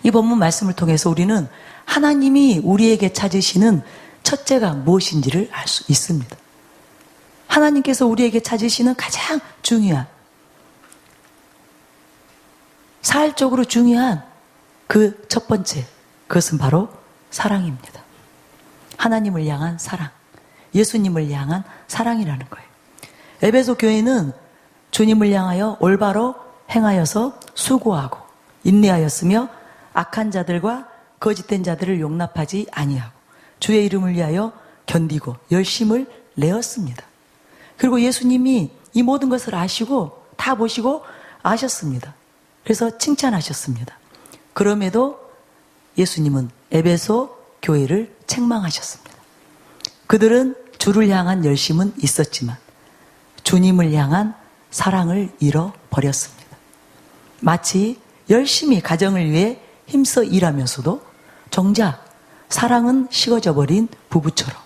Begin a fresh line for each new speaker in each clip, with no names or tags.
이 본문 말씀을 통해서 우리는 하나님이 우리에게 찾으시는 첫째가 무엇인지를 알 수 있습니다. 하나님께서 우리에게 찾으시는 가장 중요한, 사활적으로 중요한 그 첫 번째, 그것은 바로 사랑입니다. 하나님을 향한 사랑, 예수님을 향한 사랑이라는 거예요. 에베소 교회는 주님을 향하여 올바로 행하여서 수고하고 인내하였으며 악한 자들과 거짓된 자들을 용납하지 아니하고 주의 이름을 위하여 견디고 열심을 내었습니다. 그리고 예수님이 이 모든 것을 아시고 다 보시고 아셨습니다. 그래서 칭찬하셨습니다. 그럼에도 예수님은 에베소 교회를 책망하셨습니다. 그들은 주를 향한 열심은 있었지만 주님을 향한 사랑을 잃어버렸습니다. 마치 열심히 가정을 위해 힘써 일하면서도 정작 사랑은 식어져 버린 부부처럼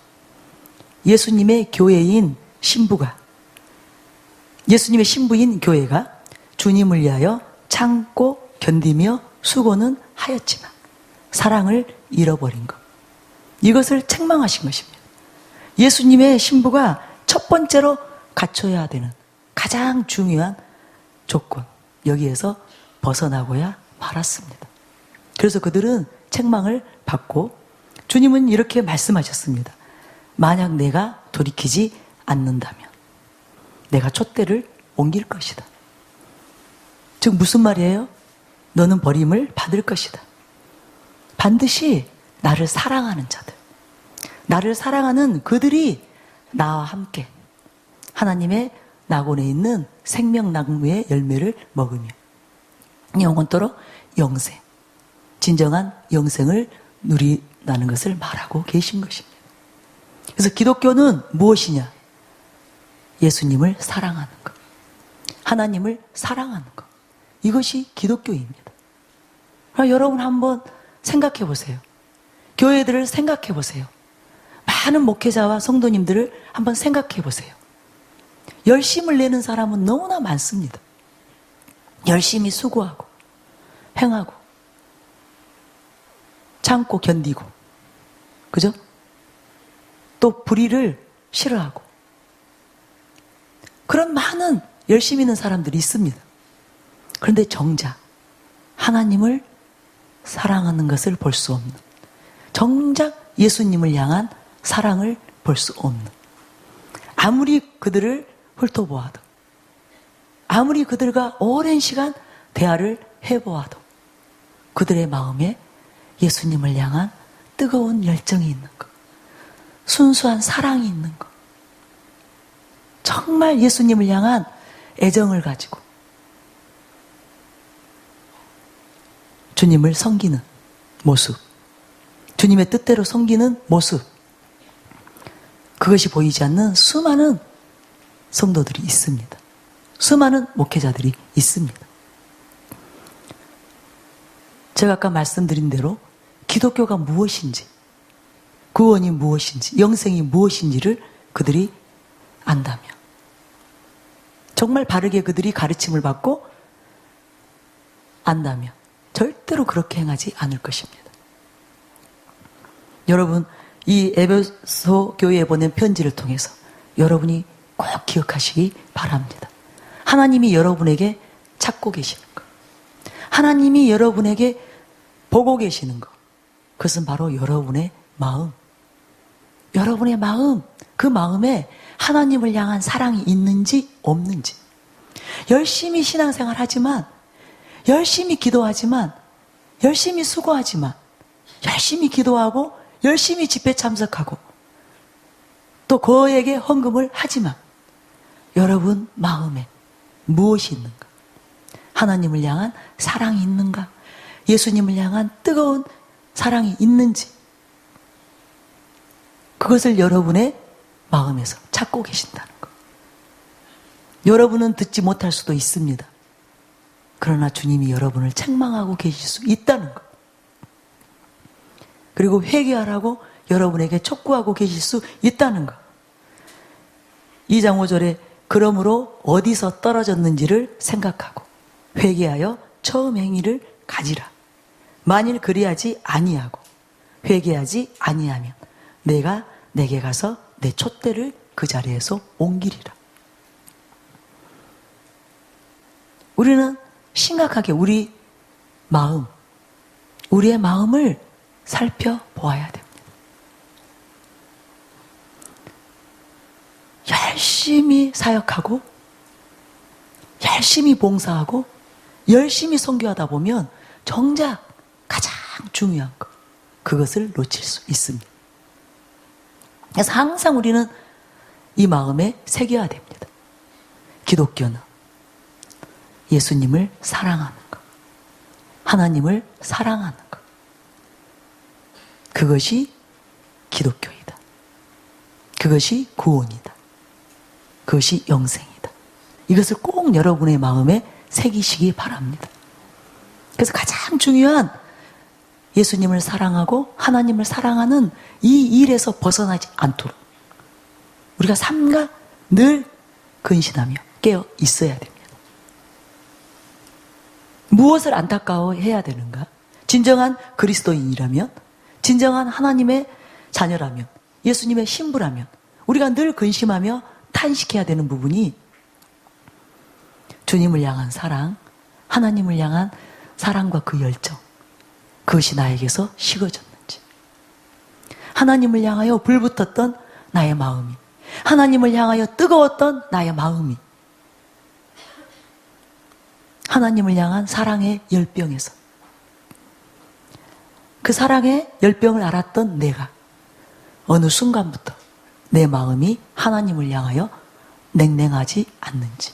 예수님의 교회인 신부가, 예수님의 신부인 교회가 주님을 위하여 참고 견디며 수고는 하였지만 사랑을 잃어버린 것, 이것을 책망하신 것입니다. 예수님의 신부가 첫 번째로 갖춰야 되는 가장 중요한 조건, 여기에서 벗어나고야 말았습니다. 그래서 그들은 책망을 받고 주님은 이렇게 말씀하셨습니다. 만약 내가 돌이키지 않는다면 내가 촛대를 옮길 것이다. 즉 무슨 말이에요? 너는 버림을 받을 것이다. 반드시 나를 사랑하는 자들, 나를 사랑하는 그들이 나와 함께 하나님의 낙원에 있는 생명나무의 열매를 먹으며 영원토록 영생, 진정한 영생을 누리라는 것을 말하고 계신 것입니다. 그래서 기독교는 무엇이냐? 예수님을 사랑하는 것, 하나님을 사랑하는 것, 이것이 기독교입니다. 여러분 한번 생각해 보세요. 교회들을 생각해 보세요. 많은 목회자와 성도님들을 한번 생각해 보세요. 열심을 내는 사람은 너무나 많습니다. 열심히 수고하고 행하고 참고 견디고, 그죠? 또 불의를 싫어하고 그런 많은 열심히 있는 사람들이 있습니다. 그런데 정작 하나님을 사랑하는 것을 볼 수 없는, 정작 예수님을 향한 사랑을 볼 수 없는, 아무리 그들을 훑어보아도, 아무리 그들과 오랜 시간 대화를 해보아도 그들의 마음에 예수님을 향한 뜨거운 열정이 있는 것, 순수한 사랑이 있는 것, 정말 예수님을 향한 애정을 가지고 주님을 섬기는 모습, 주님의 뜻대로 섬기는 모습, 그것이 보이지 않는 수많은 성도들이 있습니다. 수많은 목회자들이 있습니다. 제가 아까 말씀드린 대로 기독교가 무엇인지, 구원이 무엇인지, 영생이 무엇인지를 그들이 안다면, 정말 바르게 그들이 가르침을 받고 안다면 절대로 그렇게 행하지 않을 것입니다. 여러분, 이 에베소 교회에 보낸 편지를 통해서 여러분이 꼭 기억하시기 바랍니다. 하나님이 여러분에게 찾고 계시는 것, 하나님이 여러분에게 보고 계시는 것, 그것은 바로 여러분의 마음, 여러분의 마음, 그 마음에 하나님을 향한 사랑이 있는지 없는지. 열심히 신앙생활 하지만, 열심히 기도하지만, 열심히 수고하지만, 열심히 기도하고 열심히 집회 참석하고 또 그에게 헌금을 하지만 여러분 마음에 무엇이 있는가? 하나님을 향한 사랑이 있는가? 예수님을 향한 뜨거운 사랑이 있는지, 그것을 여러분의 마음에서 찾고 계신다는 것. 여러분은 듣지 못할 수도 있습니다. 그러나 주님이 여러분을 책망하고 계실 수 있다는 것. 그리고 회개하라고 여러분에게 촉구하고 계실 수 있다는 것. 2장 5절에 그러므로 어디서 떨어졌는지를 생각하고 회개하여 처음 행위를 가지라. 만일 그리하지 아니하고 회개하지 아니하면 내가 내게 가서 내 촛대를 그 자리에서 옮기리라. 우리는 심각하게 우리의 마음을 살펴보아야 됩니다. 열심히 사역하고 열심히 봉사하고 열심히 선교하다 보면 정작 가장 중요한 것, 그것을 놓칠 수 있습니다. 그래서 항상 우리는 이 마음에 새겨야 됩니다. 기독교는 예수님을 사랑하는 것, 하나님을 사랑하는 것, 그것이 기독교이다. 그것이 구원이다. 그것이 영생이다. 이것을 꼭 여러분의 마음에 새기시기 바랍니다. 그래서 가장 중요한 예수님을 사랑하고 하나님을 사랑하는 이 일에서 벗어나지 않도록 우리가 삼가 늘 근신하며 깨어 있어야 됩니다. 무엇을 안타까워해야 되는가? 진정한 그리스도인이라면, 진정한 하나님의 자녀라면, 예수님의 신부라면 우리가 늘 근심하며 탄식해야 되는 부분이 주님을 향한 사랑, 하나님을 향한 사랑과 그 열정, 그것이 나에게서 식어졌는지, 하나님을 향하여 불붙었던 나의 마음이, 하나님을 향하여 뜨거웠던 나의 마음이 하나님을 향한 사랑의 열병에서, 그 사랑의 열병을 알았던 내가 어느 순간부터 내 마음이 하나님을 향하여 냉랭하지 않는지,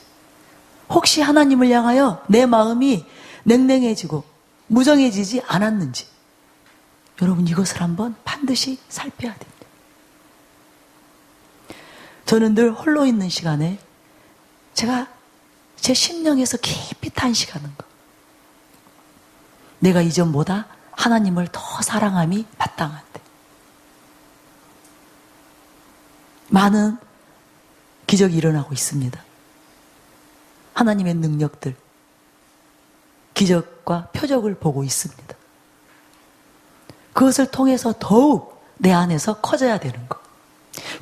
혹시 하나님을 향하여 내 마음이 냉랭해지고 무정해지지 않았는지, 여러분 이것을 한번 반드시 살펴야 됩니다. 저는 늘 홀로 있는 시간에 제가 제 심령에서 깊이 탄식하는 것, 내가 이전보다 하나님을 더 사랑함이 마땅한데 많은 기적이 일어나고 있습니다. 하나님의 능력들, 기적과 표적을 보고 있습니다. 그것을 통해서 더욱 내 안에서 커져야 되는 것,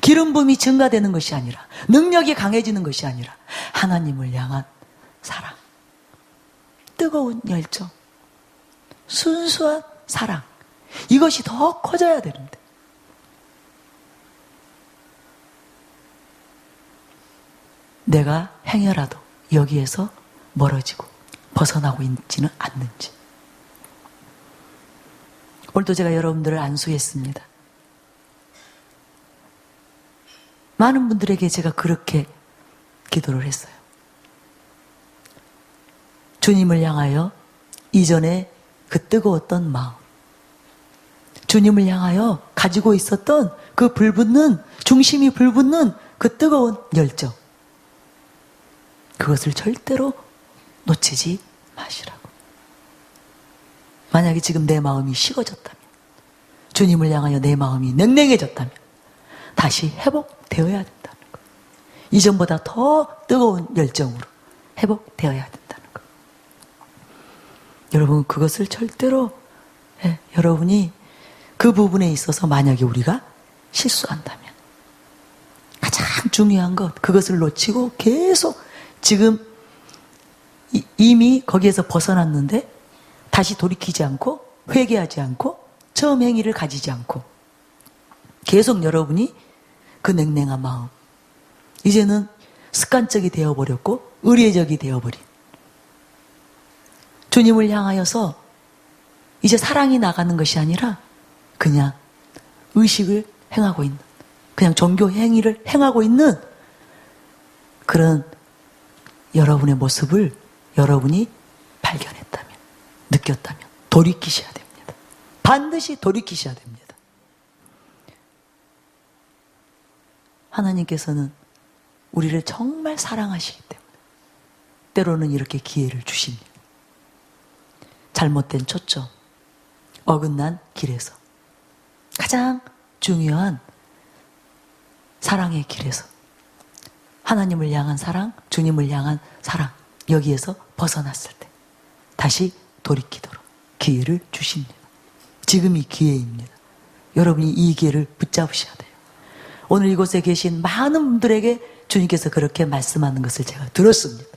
기름 부음이 증가되는 것이 아니라, 능력이 강해지는 것이 아니라 하나님을 향한 사랑, 뜨거운 열정, 순수한 사랑, 이것이 더 커져야 되는데 내가 행여라도 여기에서 멀어지고 벗어나고 있지는 않는지. 오늘도 제가 여러분들을 안수했습니다. 많은 분들에게 제가 그렇게 기도를 했어요. 주님을 향하여 이전에 그 뜨거웠던 마음, 주님을 향하여 가지고 있었던 그 불붙는, 중심이 불붙는 그 뜨거운 열정, 그것을 절대로 놓치지 마시라고. 만약에 지금 내 마음이 식어졌다면, 주님을 향하여 내 마음이 냉랭해졌다면 다시 회복되어야 된다는 것. 이전보다 더 뜨거운 열정으로 회복되어야 된다는 것. 여러분 그것을 절대로, 여러분이 그 부분에 있어서 만약에 우리가 실수한다면 가장 중요한 것, 그것을 놓치고 계속 지금 이미 거기에서 벗어났는데 다시 돌이키지 않고 회개하지 않고 처음 행위를 가지지 않고 계속 여러분이 그 냉랭한 마음, 이제는 습관적이 되어버렸고 의례적이 되어버린, 주님을 향하여서 이제 사랑이 나가는 것이 아니라 그냥 의식을 행하고 있는, 그냥 종교 행위를 행하고 있는 그런 여러분의 모습을 여러분이 발견했다면, 느꼈다면 돌이키셔야 됩니다. 반드시 돌이키셔야 됩니다. 하나님께서는 우리를 정말 사랑하시기 때문에 때로는 이렇게 기회를 주십니다. 잘못된 초점, 어긋난 길에서, 가장 중요한 사랑의 길에서, 하나님을 향한 사랑, 주님을 향한 사랑, 여기에서 벗어났을 때 다시 돌이키도록 기회를 주십니다. 지금이 기회입니다. 여러분이 이 기회를 붙잡으셔야 돼요. 오늘 이곳에 계신 많은 분들에게 주님께서 그렇게 말씀하는 것을 제가 들었습니다.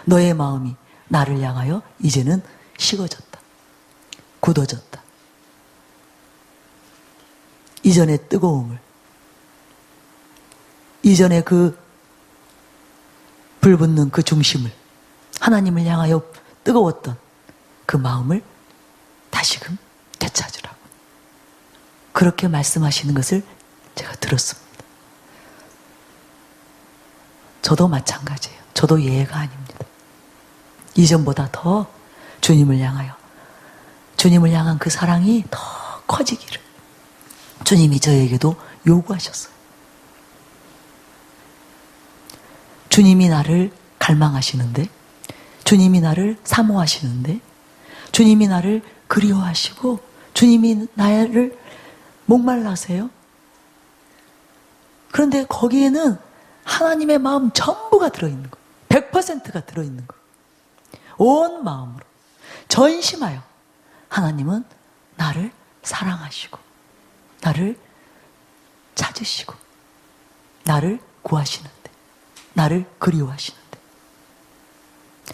너의 마음이 나를 향하여 이제는 식어졌다. 굳어졌다. 이전의 뜨거움을, 이전의 그 불붙는 그 중심을, 하나님을 향하여 뜨거웠던 그 마음을 다시금 되찾으라고 그렇게 말씀하시는 것을 제가 들었습니다. 저도 마찬가지예요. 저도 예외가 아닙니다. 이전보다 더 주님을 향하여, 주님을 향한 그 사랑이 더 커지기를 주님이 저에게도 요구하셨어요. 주님이 나를 갈망하시는데, 주님이 나를 사모하시는데, 주님이 나를 그리워하시고, 주님이 나를 목말라세요. 그런데 거기에는 하나님의 마음 전부가 들어있는 거예요. 100%가 들어있는 거예요. 온 마음으로 전심하여 하나님은 나를 사랑하시고, 나를 찾으시고, 나를 구하시는데, 나를 그리워하시는데,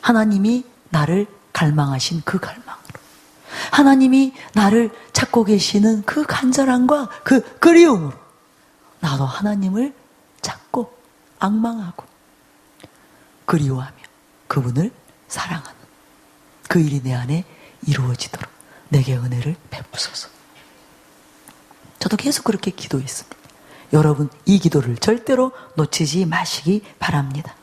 하나님이 나를 갈망하신 그 갈망으로, 하나님이 나를 찾고 계시는 그 간절함과 그 그리움으로 나도 하나님을 찾고 앙망하고 그리워하며 그분을 사랑하는 그 일이 내 안에 이루어지도록 내게 은혜를 베푸소서. 저도 계속 그렇게 기도했습니다. 여러분, 이 기도를 절대로 놓치지 마시기 바랍니다.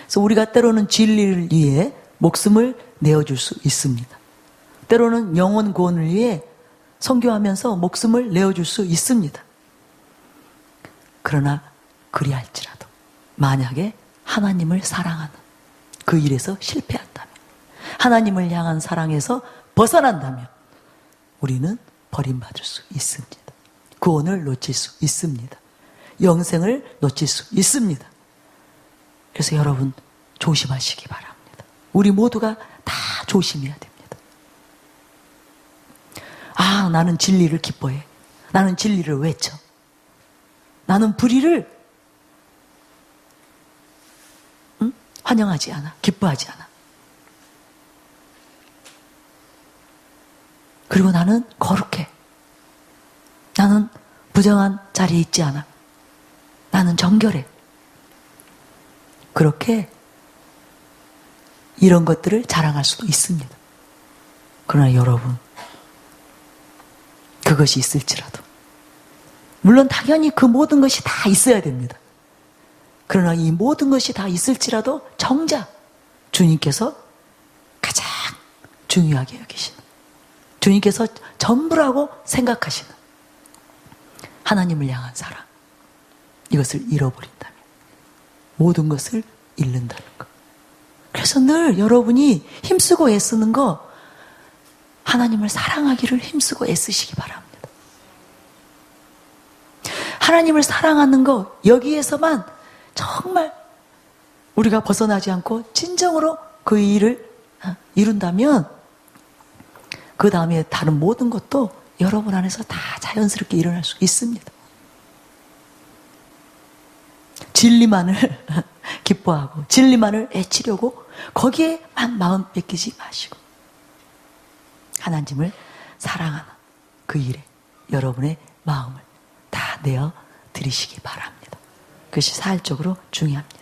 그래서 우리가 때로는 진리를 위해 목숨을 내어줄 수 있습니다. 때로는 영혼 구원을 위해 선교하면서 목숨을 내어줄 수 있습니다. 그러나 그리할지라도 만약에 하나님을 사랑하는 그 일에서 실패한다면, 하나님을 향한 사랑에서 벗어난다면 우리는 버림받을 수 있습니다. 구원을 놓칠 수 있습니다. 영생을 놓칠 수 있습니다. 그래서 여러분 조심하시기 바랍니다. 우리 모두가 다 조심해야 됩니다. 아, 나는 진리를 기뻐해. 나는 진리를 외쳐. 나는 불의를 환영하지 않아. 기뻐하지 않아. 그리고 나는 거룩해. 나는 부정한 자리에 있지 않아. 나는 정결해. 그렇게 이런 것들을 자랑할 수도 있습니다. 그러나 여러분, 그것이 있을지라도, 물론 당연히 그 모든 것이 다 있어야 됩니다. 그러나 이 모든 것이 다 있을지라도 정작 주님께서 가장 중요하게 여기시는, 주님께서 전부라고 생각하시는 하나님을 향한 사랑, 이것을 잃어버린다면 모든 것을 잃는다는 것. 그래서 늘 여러분이 힘쓰고 애쓰는 거, 하나님을 사랑하기를 힘쓰고 애쓰시기 바랍니다. 하나님을 사랑하는 거, 여기에서만 정말 우리가 벗어나지 않고 진정으로 그 일을 이룬다면 그 다음에 다른 모든 것도 여러분 안에서 다 자연스럽게 일어날 수 있습니다. 진리만을 기뻐하고 진리만을 애치려고 거기에만 마음 뺏기지 마시고 하나님을 사랑하는 그 일에 여러분의 마음을 다 내어 드리시기 바랍니다. 그것이 사실적으로 중요합니다.